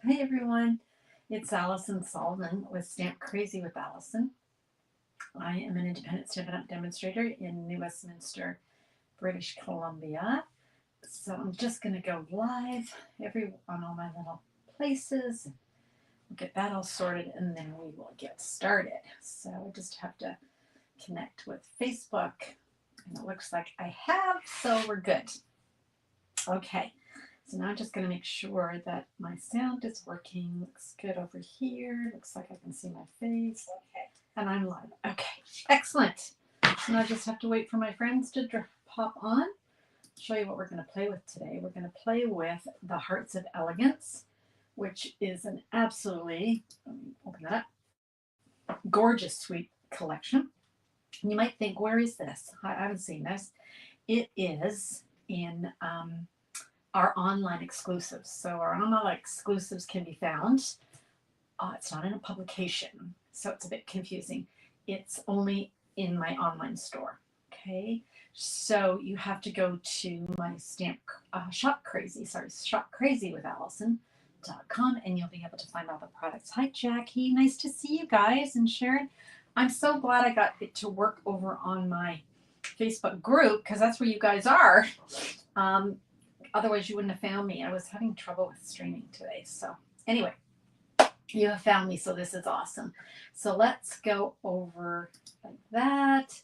Hey everyone, it's Alison Solomon with Stamp Crazy with Alison. I am an independent stamp demonstrator in New Westminster, British Columbia. So I'm just going to go live on all my little places. We'll get that all sorted and then we will get started. So I just have to connect with Facebook and it looks like I have, so we're good. Okay. So now I'm just going to make sure that my sound is working. Looks good over here. Looks like I can see my face. Okay. And I'm live. Okay. Excellent. Now I just have to wait for my friends to pop on. Show you what we're going to play with today. We're going to play with the Hearts of Elegance, which is an absolutely, let me open that up, gorgeous suite collection. And you might think, where is this? I haven't seen this. It is in our online exclusives. So our online exclusives can be found. It's not in a publication, so it's a bit confusing. It's only in my online store. Okay, so you have to go to my stamp shop crazy with Alison.com, and you'll be able to find all the products. Hi Jackie, nice to see you guys. And Sharon, I'm so glad I got it to work over on my Facebook group because that's where you guys are. Otherwise you wouldn't have found me. I was having trouble with streaming today. So anyway, you have found me, so this is awesome. So let's go over like that,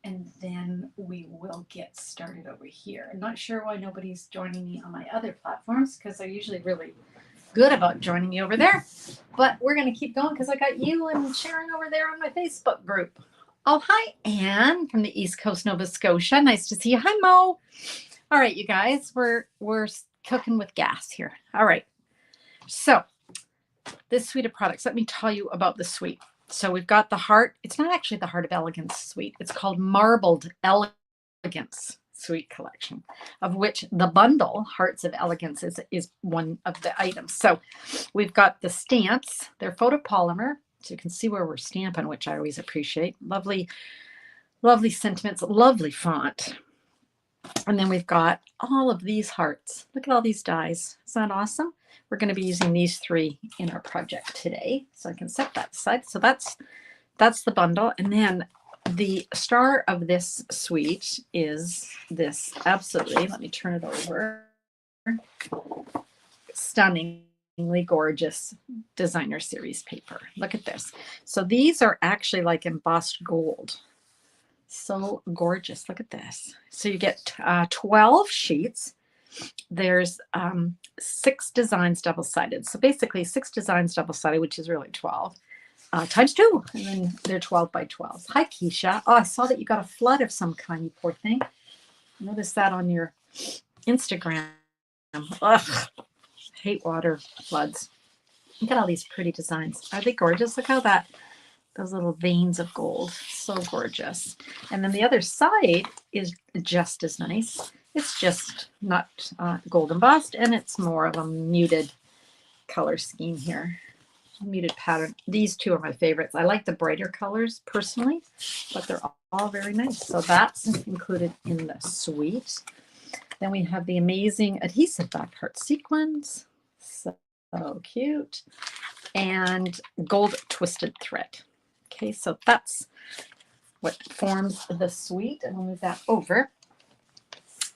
and then we will get started over here. I'm not sure why nobody's joining me on my other platforms because they're usually really good about joining me over there. But we're going to keep going because I got you and Sharon over there on my Facebook group. Oh, hi, Anne from the East Coast, Nova Scotia. Nice to see you. Hi, Mo. All right, you guys, we're cooking with gas here. All right. So this suite of products, let me tell you about the suite. So we've got the heart. It's not actually the Heart of Elegance suite. It's called Marbled Elegance Suite Collection, of which the bundle Hearts of Elegance is one of the items. So we've got the stamps. They're photopolymer, so you can see where we're stamping, which I always appreciate. Lovely, lovely sentiments, lovely font. And then we've got all of these hearts. Look at all these dies. Isn't that awesome? We're going to be using these three in our project today. So I can set that aside. So that's the bundle. And then the star of this suite is this absolutely, let me turn it over, stunningly gorgeous designer series paper. Look at this. So these are actually like embossed gold. So gorgeous. Look at this. So you get 12 sheets. There's 6 designs double-sided. So basically 6 designs double-sided, which is really 12 times 2. And then they're 12 by 12. Hi, Keisha. Oh, I saw that you got a flood of some kind, you poor thing. Notice that on your Instagram. Ugh, hate water floods. Look at all these pretty designs. Are they gorgeous? Look how those little veins of gold, so gorgeous. And then the other side is just as nice. It's just not gold embossed, and it's more of a muted color scheme here, muted pattern. These two are my favorites. I like the brighter colors personally, but they're all very nice. So that's included in the suite. Then we have the amazing adhesive back part sequins, so cute, and gold twisted thread. Okay, so that's what forms the suite, and we'll move that over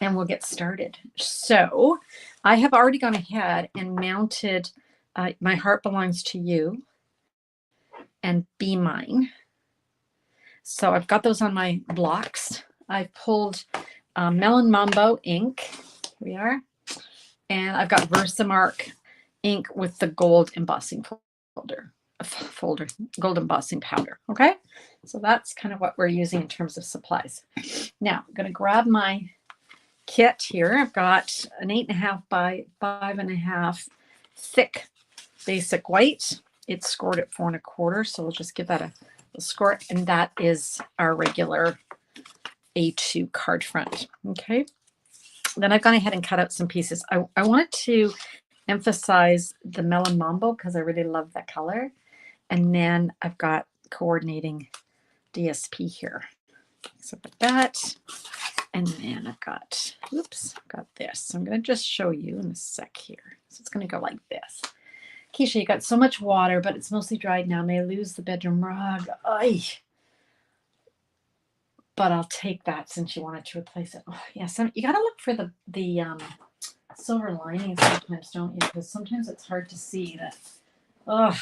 and we'll get started. So I have already gone ahead and mounted My Heart Belongs to You and Be Mine. So I've got those on my blocks. I pulled Melon Mambo ink. Here we are. And I've got Versamark ink with the gold embossing gold embossing powder. Okay, so that's kind of what we're using in terms of supplies. Now I'm going to grab my kit here. I've got an 8.5 by 5.5 thick basic white. It's scored at 4 1/4, so we'll just give that a score, and that is our regular A2 card front. Okay, then I've gone ahead and cut out some pieces. I wanted to emphasize the Melon Mambo because I really love the color. And then I've got coordinating DSP here. So I've got that. And then I've got, oops, got this. So I'm going to just show you in a sec here. So it's going to go like this. Keisha, you got so much water, but it's mostly dried now. May I lose the bedroom rug? Ay. But I'll take that since you wanted to replace it. Oh, yeah, you got to look for the silver lining sometimes, don't you? Because sometimes it's hard to see that. Ugh.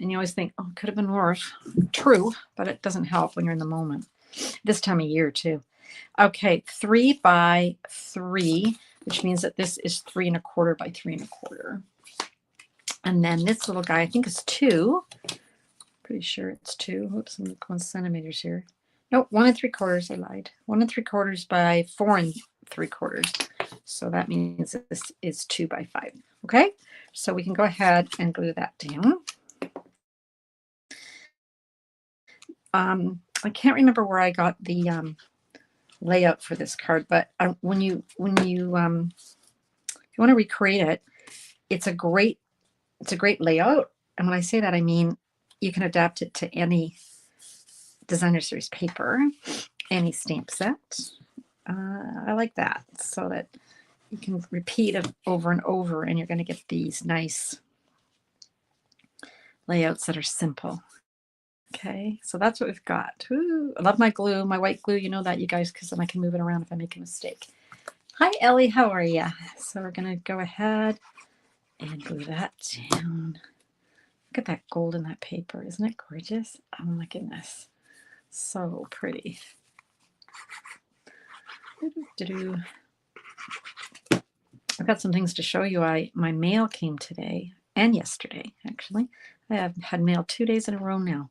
And you always think, oh, it could have been worse. True, but it doesn't help when you're in the moment. This time of year, too. Okay, 3 by 3, which means that this is 3 1/4 by 3 1/4. And then this little guy, I think is 2. Pretty sure it's 2. Oops, I'm going centimeters here. Nope, 1 3/4. I lied. 1 3/4 by 4 3/4. So that means this is 2 by 5. Okay, so we can go ahead and glue that down. I can't remember where I got the layout for this card, but when you if you want to recreate it, it's a great layout. And when I say that, I mean you can adapt it to any designer series paper, any stamp set. I like that, so that you can repeat it over and over, and you're going to get these nice layouts that are simple. Okay, so that's what we've got. Ooh, I love my glue, my white glue. You know that, you guys, because then I can move it around if I make a mistake. Hi, Ellie. How are you? So we're going to go ahead and glue that down. Look at that gold in that paper. Isn't it gorgeous? Oh, my goodness. So pretty. I've got some things to show you. My mail came today and yesterday, actually. I have had mail 2 days in a row now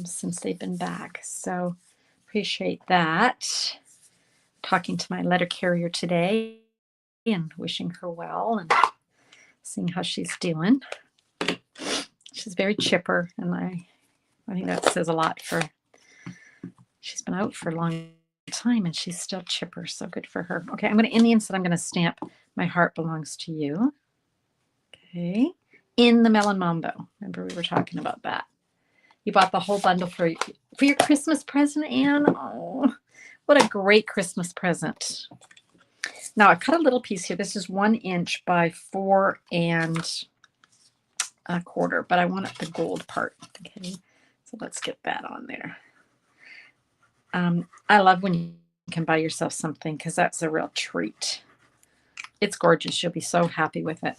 since they've been back. So appreciate that. Talking to my letter carrier today and wishing her well and seeing how she's doing. She's very chipper, and I think that says a lot for, she's been out for a long time and she's still chipper, so good for her. Okay, I'm going to, in the inside, I'm going to stamp My Heart Belongs to You. Okay, in the Melon Mambo. Remember we were talking about that. You bought the whole bundle for your Christmas present, Anne. Oh, what a great Christmas present. Now I cut a little piece here. This is 1 inch by 4 1/4, but I want the gold part. Okay, so let's get that on there. I love when you can buy yourself something, because that's a real treat. It's gorgeous. You'll be so happy with it.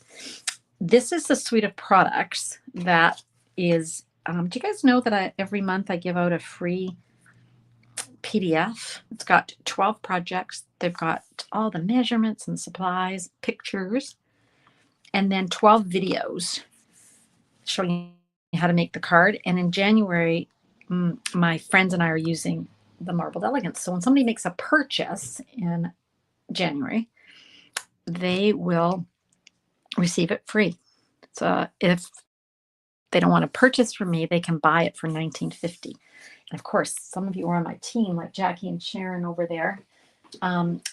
This is the suite of products that is, do you guys know that every month I give out a free PDF? It's got 12 projects. They've got all the measurements and supplies, pictures, and then 12 videos showing you how to make the card. And in January, my friends and I are using the Marbled Elegance. So when somebody makes a purchase in January, they will receive it free. So if they don't want to purchase from me, they can buy it for $19.50. And of course, some of you are on my team, like Jackie and Sharon over there.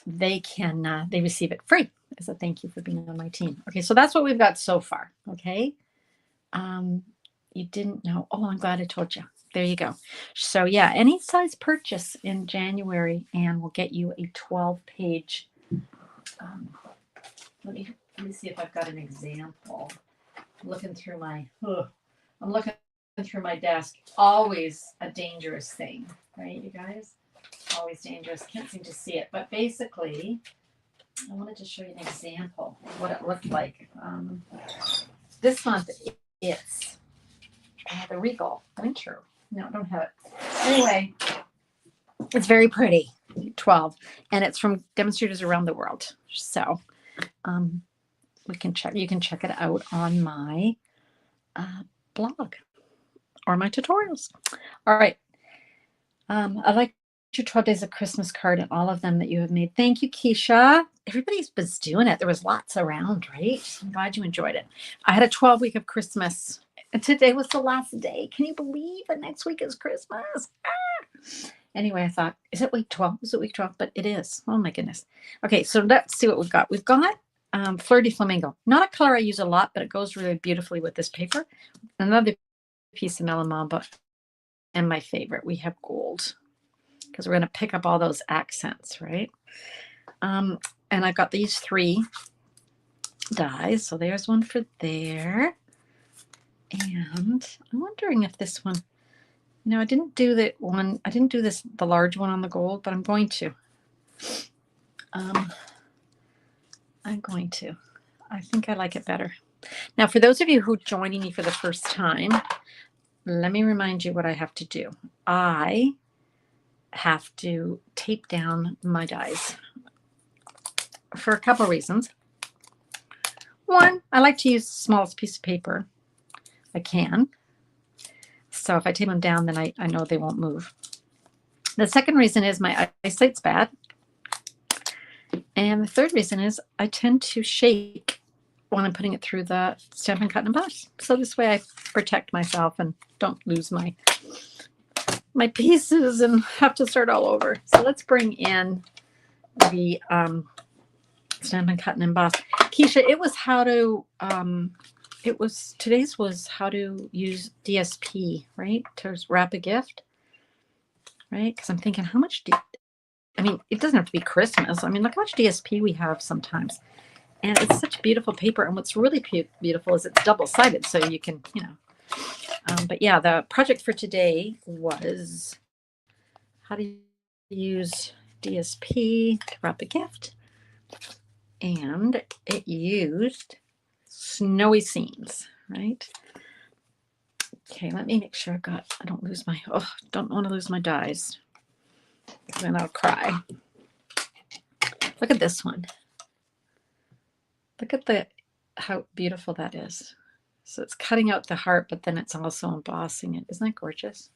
They receive it free as a thank you for being on my team. Okay, so that's what we've got so far. Okay. You didn't know. Oh, I'm glad I told you. There you go. So yeah, any size purchase in January, and we'll get you a 12-page. Let me see if I've got an example. I'm looking through my desk. Always a dangerous thing, right, you guys? Always dangerous. Can't seem to see it, but basically, I wanted to show you an example of what it looked like. This month it's the Regal Winter. No, don't have it. Anyway, it's very pretty. 12, and it's from demonstrators around the world. So you can check it out on my blog or my tutorials. All right. I like your 12 Days of Christmas card and all of them that you have made. Thank you, Keisha. Everybody's been doing it. There was lots around, right? I'm glad you enjoyed it. I had a 12-week of Christmas, and today was the last day. Can you believe that next week is Christmas? Anyway, I thought, is it week 12? Is it week 12? But it is. Oh, my goodness. Okay, so let's see what we've got. We've got Fleur de Flamingo. Not a color I use a lot, but it goes really beautifully with this paper. Another piece of Melon Mamba. And my favorite, we have gold, because we're going to pick up all those accents, right? And I've got these 3 dies. So there's one for there. And I'm wondering if this one, you know, I didn't do the large one on the gold, but I'm going to. I think I like it better. Now, for those of you who are joining me for the first time, let me remind you what I have to do. I have to tape down my dies for a couple reasons. One, I like to use the smallest piece of paper I can. So if I tape them down, then I know they won't move. The second reason is my eyesight's bad. And the third reason is I tend to shake when I'm putting it through the Stampin' Cut and Emboss. So this way I protect myself and don't lose my pieces and have to start all over. So let's bring in the Stampin' Cut and Emboss. Keisha, it was today's was how to use DSP, right? To wrap a gift, right? Because I'm thinking, how much I mean, it doesn't have to be Christmas. I mean, look how much DSP we have sometimes. And it's such beautiful paper. And what's really beautiful is it's double-sided, so you can, you know. But yeah, the project for today was how to use DSP to wrap a gift. And it used snowy scenes, right? Okay, let me make sure I don't want to lose my dies. Then I'll cry. Look at this one. Look at how beautiful that is. So it's cutting out the heart, but then it's also embossing it. Isn't that gorgeous?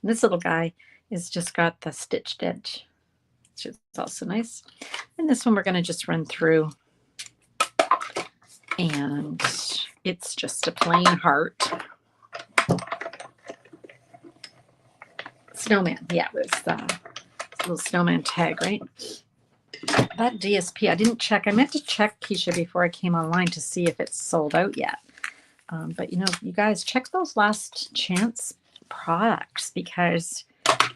And this little guy is just got the stitched edge, which is also nice. And this one we're going to just run through. And it's just a plain heart. Snowman. Yeah, it was the little snowman tag, right? That DSP, I didn't check. I meant to check, Keisha, before I came online to see if it's sold out yet. But, you know, you guys check those last chance products because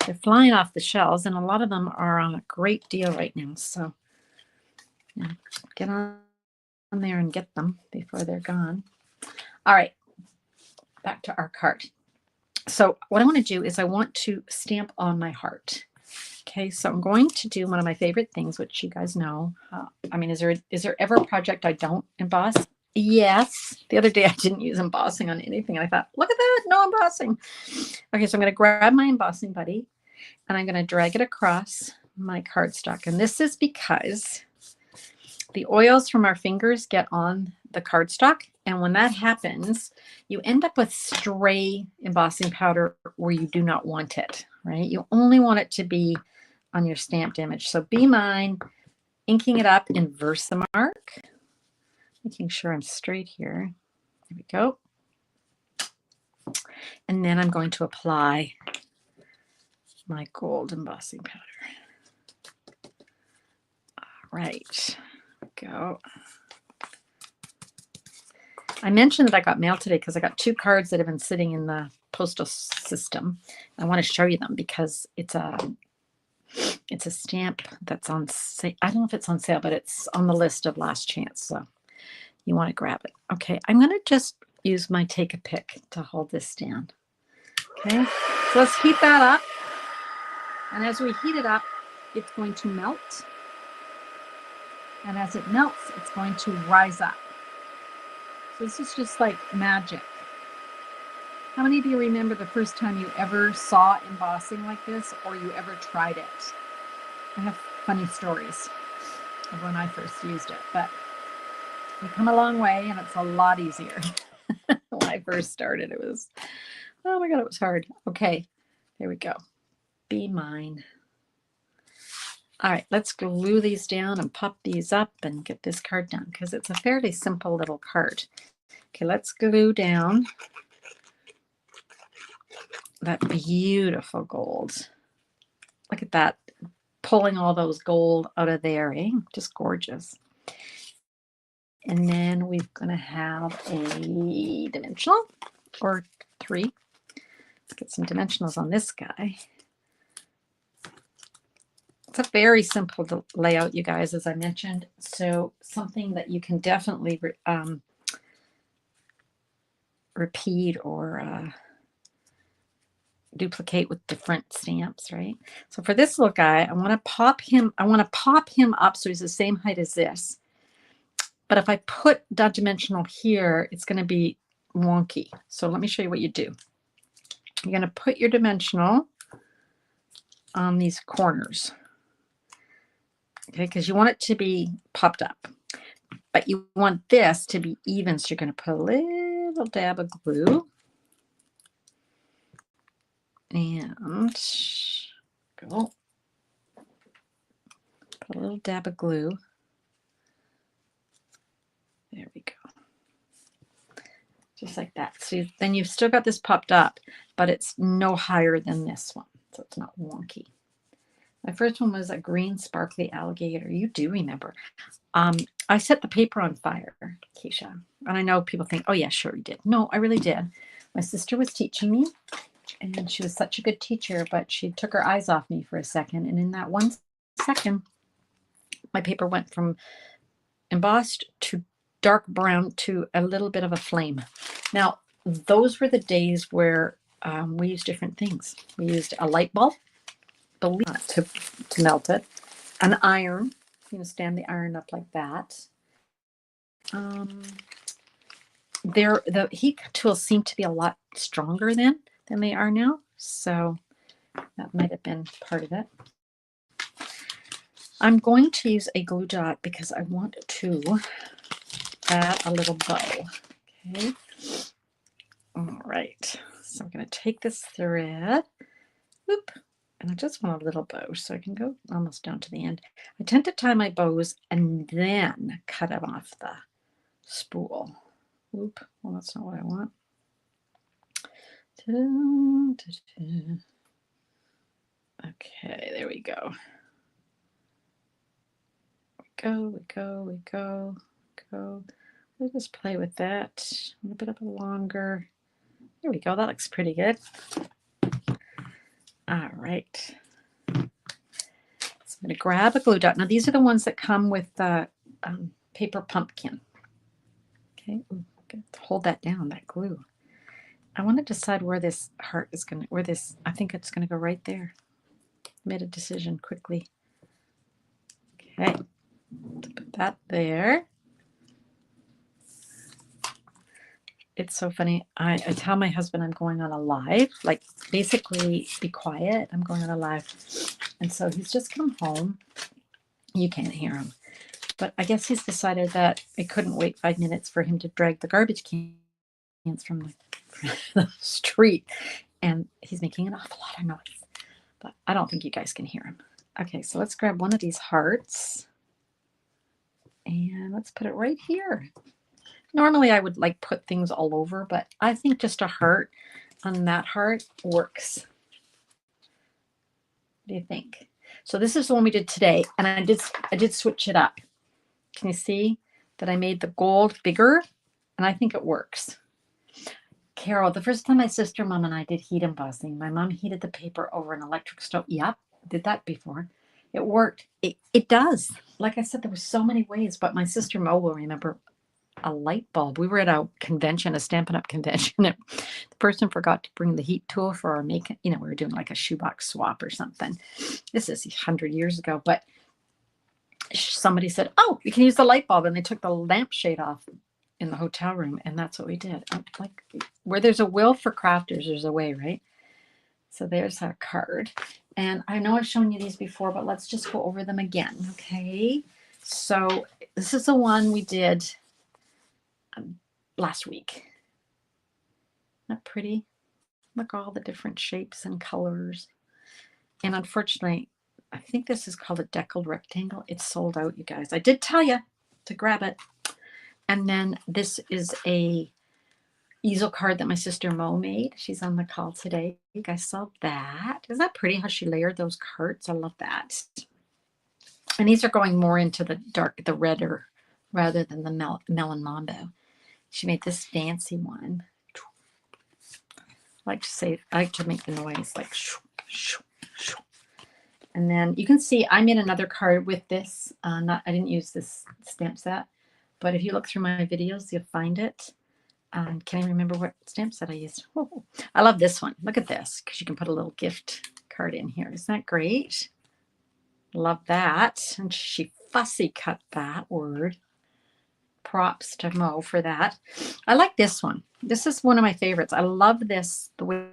they're flying off the shelves and a lot of them are on a great deal right now. So you know, get on there and get them before they're gone. All right, back to our card. So what I want to do is I want to stamp on my heart. Okay, so I'm going to do one of my favorite things, which you guys know. I mean, is there ever a project I don't emboss? Yes. The other day I didn't use embossing on anything. And I thought, look at that, no embossing. Okay, so I'm going to grab my embossing buddy and I'm going to drag it across my cardstock. And this is because the oils from our fingers get on the cardstock. And when that happens, you end up with stray embossing powder where you do not want it, right? You only want it to be on your stamped image. So be mine, inking it up in Versamark, making sure I'm straight here. There we go. And then I'm going to apply my gold embossing powder. All right, go. I mentioned that I got mail today because I got 2 cards that have been sitting in the postal system. I want to show you them because it's a stamp that's on sale. I don't know if it's on sale, but it's on the list of last chance. So you want to grab it. Okay, I'm going to just use my take a pick to hold this down. Okay, so let's heat that up. And as we heat it up, it's going to melt. And as it melts, it's going to rise up. So this is just like magic. How many of you remember the first time you ever saw embossing like this or you ever tried it? I have funny stories of when I first used it, but we've come a long way and it's a lot easier. When I first started, it was, oh my God, it was hard. Okay, there we go. Be mine. All right, let's glue these down and pop these up and get this card done because it's a fairly simple little card. Okay, let's glue down that beautiful gold. Look at that, pulling all those gold out of there, eh? Just gorgeous. And then we're going to have a dimensional or 3. Let's get some dimensionals on this guy. It's a very simple layout, you guys, as I mentioned. So something that you can definitely repeat or duplicate with different stamps, right? So for this little guy, I want to pop him up so he's the same height as this. But if I put dot dimensional here, it's going to be wonky. So let me show you what you do. You're going to put your dimensional on these corners, okay, because you want it to be popped up. But you want this to be even, so you're going to put a little dab of glue. And go. Put a little dab of glue. There we go. Just like that. So then you've still got this popped up, but it's no higher than this one. So it's not wonky. My first one was a green sparkly alligator. You do remember. I set the paper on fire, Keisha. And I know people think, oh yeah, sure you did. No, I really did. My sister was teaching me, and she was such a good teacher, but she took her eyes off me for a second. And in that 1 second, my paper went from embossed to dark brown to a little bit of a flame. Now, those were the days where we used different things. We used a light bulb to melt it, an iron, stand the iron up like that. The heat tools seem to be a lot stronger then than they are now, so that might have been part of it. I'm going to use a glue dot because I want to add a little bow. Okay. All right. So I'm going to take this thread, whoop, and I just want a little bow so I can go almost down to the end. I tend to tie my bows and then cut them off the spool. Whoop. Well, that's not what I want. Okay, there we go. We go. We'll just play with that a little bit of a longer. There we go. That looks pretty good. All right. So I'm going to grab a glue dot. Now these are the ones that come with the paper pumpkin. Okay, hold that down, that glue. I want to decide where this heart is going to, I think it's going to go right there. Made a decision quickly. Okay, put that there. It's so funny. I tell my husband I'm going on a live, like basically be quiet. I'm going on a live. And so he's just come home. You can't hear him. But I guess he's decided that it couldn't wait 5 minutes for him to drag the garbage cans from the street. And he's making an awful lot of noise. But I don't think you guys can hear him. Okay, so let's grab one of these hearts. And let's put it right here. Normally I would like put things all over, but I think just a heart on that heart works. What do you think? So this is the one we did today, and I did switch it up. Can you see that I made the gold bigger? And I think it works. Carol, the first time my sister, mom, and I did heat embossing, my mom heated the paper over an electric stove. Yep, did that before. It worked. It does. Like I said, there were so many ways, but my sister Mo will remember a light bulb. We were at a convention, a Stampin' Up! Convention. And the person forgot to bring the heat tool for our make. We were doing like a shoebox swap or something. This is 100 years ago, but somebody said, "Oh, you can use the light bulb," and they took the lampshade off in the hotel room, and that's what we did. Like, where there's a will for crafters, there's a way, right? So there's our card, and I know I've shown you these before, but let's just go over them again, okay? So this is the one we did last week. Isn't that pretty? Look, all the different shapes and colors. And unfortunately, I think this is called a deckled rectangle. It's sold out, you guys. I did tell you to grab it. And then this is a easel card that my sister Mo made. She's on the call today. You guys saw that. Isn't that pretty how she layered those cards? I love that. And these are going more into the dark, the redder, rather than the melon mambo. She made this fancy one. I like to make the noise like shoo, shoo, shoo. And then you can see I made another card with this. I didn't use this stamp set, but if you look through my videos, you'll find it. Can't even remember what stamp set I used. Oh, I love this one. Look at this, because you can put a little gift card in here. Isn't that great? Love that. And she fussy cut that word. Props to Mo for that. I like this one. This is one of my favorites. I love this, the way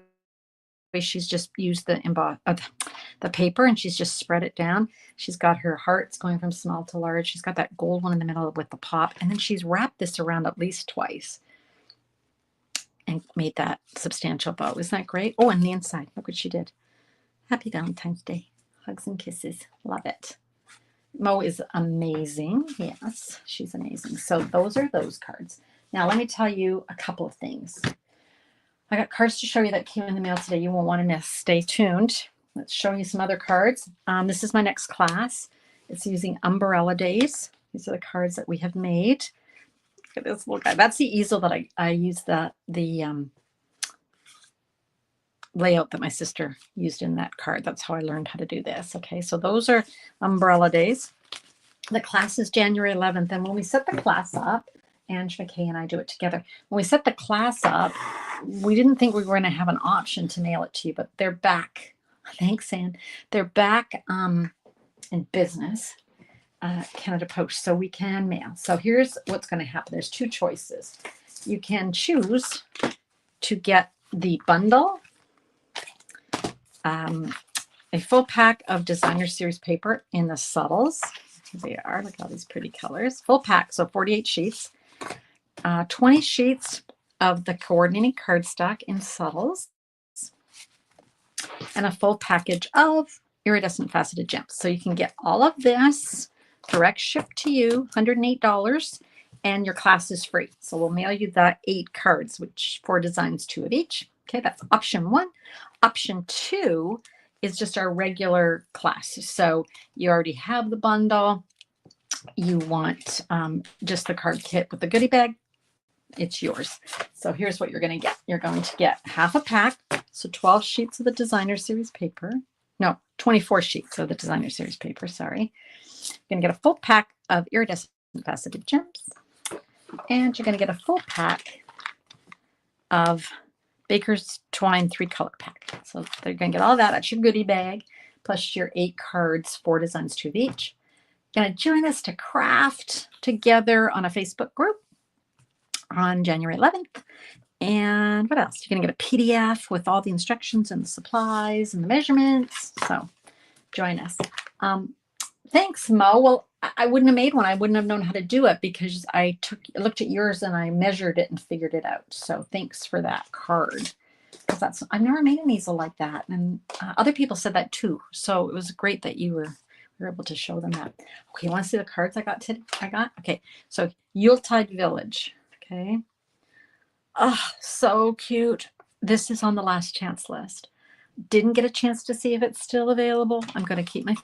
she's just used the paper and she's just spread it down. She's got her hearts going from small to large. She's got that gold one in the middle with the pop. And then she's wrapped this around at least twice and made that substantial bow. Isn't that great? Oh, and the inside. Look what she did. Happy Valentine's Day. Hugs and kisses. Love it. Mo is amazing. Yes, she's amazing. So those are those cards. Now, let me tell you a couple of things. I got cards to show you that came in the mail today. You won't want to miss. Stay tuned. Let's show you some other cards. This is my next class. It's using Umbrella Days. These are the cards that we have made. Look at this little guy. That's the easel that I use the layout that my sister used in that card. That's how I learned how to do this. Okay, so those are Umbrella Days. The class is January 11th. And when we set the class up, Ange McKay and I do it together. When we set the class up, we didn't think we were going to have an option to mail it to you, but they're back. Thanks, Anne. They're back in business, Canada Post, so we can mail. So here's what's going to happen. There's two choices. You can choose to get the bundle, a full pack of designer series paper in the subtles. Here they are. Look at all these pretty colors. Full pack, so 48 sheets. 20 sheets of the coordinating cardstock in subtles, and a full package of iridescent faceted gems. So you can get all of this direct shipped to you, $108, and your class is free. So we'll mail you the 8 cards, which 4 designs, 2 of each. Okay, that's option 1. Option 2 is just our regular class. So you already have the bundle. You want just the card kit with the goodie bag. It's yours. So here's what you're going to get. You're going to get half a pack, so 12 sheets of the designer series paper. No, 24 sheets of the designer series paper, sorry. You're going to get a full pack of iridescent faceted gems. And you're going to get a full pack of Baker's Twine 3-color pack. So they're going to get all that. That's your goodie bag, plus your 8 cards, 4 designs, 2 of each. You're going to join us to craft together on a Facebook group on January 11th. And what else? You're going to get a PDF with all the instructions and the supplies and the measurements. So join us. Thanks, Mo. Well, I wouldn't have made one. I wouldn't have known how to do it because I looked at yours and I measured it and figured it out. So thanks for that card. Because I've never made an easel like that. And other people said that too. So it was great that you were able to show them that. Okay, you want to see the cards I got today? Okay, so Yuletide Village. Okay. Oh, so cute. This is on the last chance list. Didn't get a chance to see if it's still available. I'm going to keep my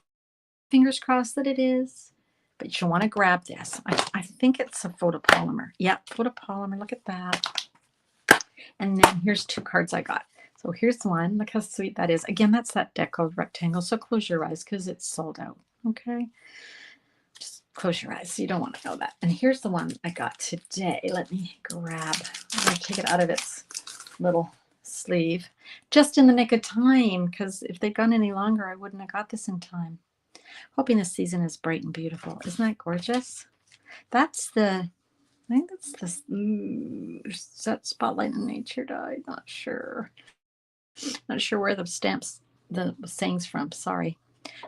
fingers crossed that it is. But you'll want to grab this. I think it's a photopolymer. Yeah, photopolymer. Look at that. And then here's 2 cards I got. So here's one. Look how sweet that is. Again, that's that deco rectangle. So close your eyes because it's sold out. Okay. Just close your eyes. So you don't want to know that. And here's the one I got today. Let me grab. I'm going to take it out of its little sleeve. Just in the nick of time, because if they'd gone any longer, I wouldn't have got this in time. Hoping this season is bright and beautiful. Isn't that gorgeous? That's the, I think that's the, is that Spotlight in Nature died? Not sure. Not sure where the stamps, the saying's from. Sorry.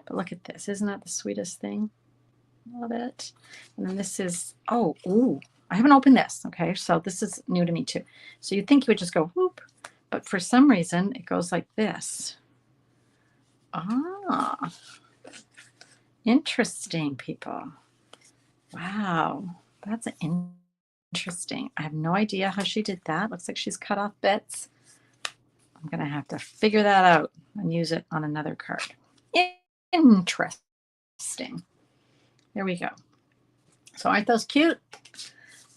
But look at this. Isn't that the sweetest thing? Love it. And then this is, ooh, I haven't opened this. Okay, so this is new to me too. So you'd think you would just go whoop, but for some reason it goes like this. Ah, interesting, people. Wow, that's interesting. I have no idea how she did that. Looks like she's cut off bits. I'm going to have to figure that out and use it on another card. Interesting. There we go. So aren't those cute?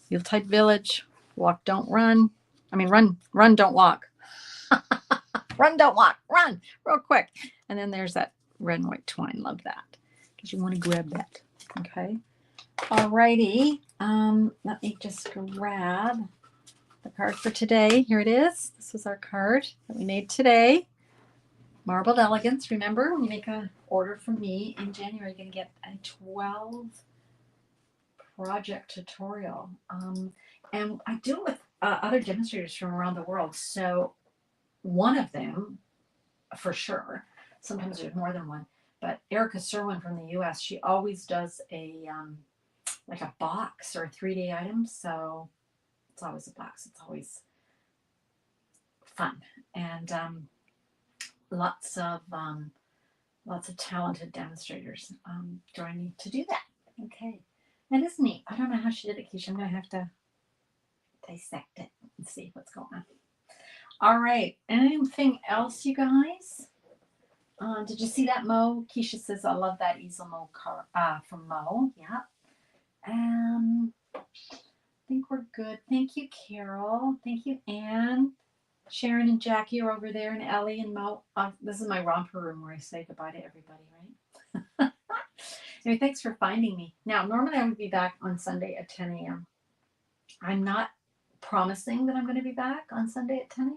Yuletide Village. Walk, don't run. I mean, run, don't walk. Run, don't walk. Run real quick. And then there's that red and white twine. Love that. Because you want to grab that. Okay. Alrighty. Let me just grab the card for today. Here it is. This was our card that we made today. Marbled Elegance. Remember, when you make an order from me in January, you're going to get a 12 project tutorial. And I do it with other demonstrators from around the world. So one of them, for sure, sometimes there's more than one, but Erica Serwin from the US, she always does a like a box or a 3-day item. So it's always a box. It's always fun. And lots of talented demonstrators join me to do that. Okay. That is neat. I don't know how she did it, Keisha. I'm going to have to dissect it and see what's going on. All right. Anything else, you guys? Did you see that, Mo? Keisha says, I love that easel Mo from Mo. Yeah. I think we're good. Thank you, Carol. Thank you, Anne. Sharon and Jackie are over there, and Ellie and Mo. This is my romper room where I say goodbye to everybody, right? Anyway, thanks for finding me. Now, normally I would be back on Sunday at 10 a.m. I'm not promising that I'm going to be back on Sunday at 10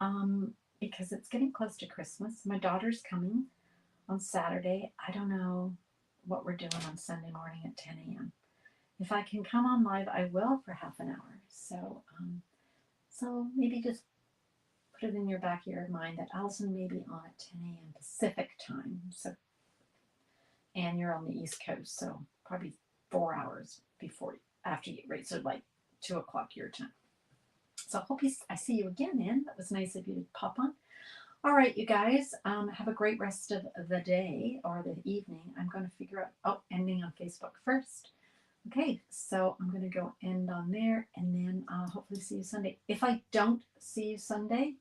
a.m. Because it's getting close to Christmas. My daughter's coming on Saturday. I don't know what we're doing on Sunday morning at 10 a.m. If I can come on live, I will for half an hour. So maybe just put it in your back of your mind that Alison may be on at 10 a.m. Pacific time. So, and you're on the East Coast, so probably 4 hours after you, right? So like 2 o'clock your time. So I hope I see you again, Ann. That was nice of you to pop on. All right, you guys, have a great rest of the day or the evening. I'm going to figure out, ending on Facebook first. Okay, so I'm going to go end on there and then hopefully see you Sunday. If I don't see you Sunday,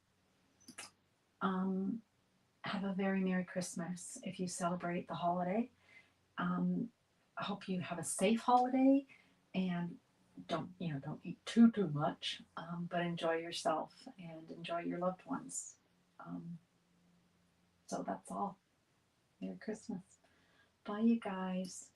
have a very Merry Christmas if you celebrate the holiday. I hope you have a safe holiday and don't eat too much, but enjoy yourself and enjoy your loved ones. So that's all. Merry Christmas. Bye, you guys.